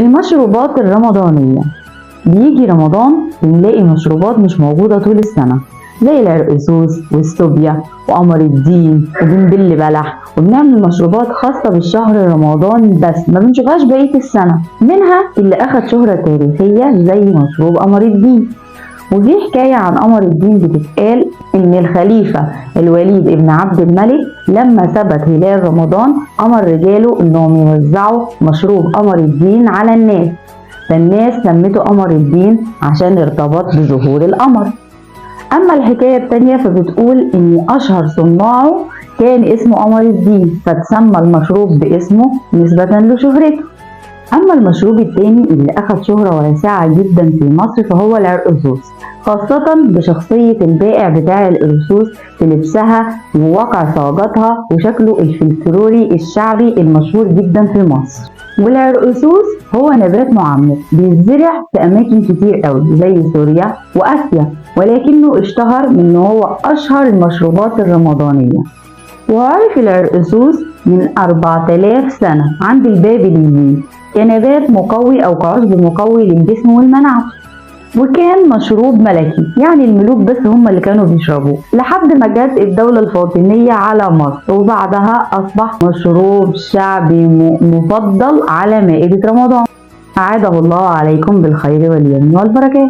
المشروبات الرمضانية. بيجي رمضان بنلاقي مشروبات مش موجودة طول السنة، زي العرقسوس والسوبيا وقمر الدين وبنبل بلح، وبنعمل مشروبات خاصة بالشهر رمضان بس ما بنشوفهاش بقية السنة. منها اللي أخد شهرة تاريخية زي مشروب قمر الدين. وفي حكاية عن قمر الدين بتتقال إن الخليفة الوليد ابن عبد الملك لما ثبت هلال رمضان أمر رجاله إنهم يوزعوا مشروب قمر الدين على الناس، فالناس سمته قمر الدين عشان ارتبط بظهور القمر. أما الحكاية التانية فبتقول إن أشهر صناعه كان اسمه قمر الدين، فتسمى المشروب باسمه نسبة لشهرته. أما المشروب التاني اللي أخد شهرة واسعة جدا في مصر فهو العرقسوس، خاصة بشخصية البائع بتاع القرصوص في لبسها وواقع صاغتها وشكله الفلكلوري الشعبي المشهور جدا في مصر. والعرقسوس هو نبات معمر بيتزرع في أماكن كتير قوي زي سوريا وآسيا، ولكنه اشتهر من إنه هو أشهر المشروبات الرمضانية. وعرف العرقسوس من 4000 سنة عند البابليين كنبات مقوي أو كعشب مقوي للجسم والمناعة، وكان مشروب ملكي، يعني الملوك بس هم اللي كانوا بيشربوه، لحد ما جت الدولة الفاطمية على مصر، وبعدها أصبح مشروب شعبي مفضل على مائدة رمضان. أعاده الله عليكم بالخير واليمن والبركات.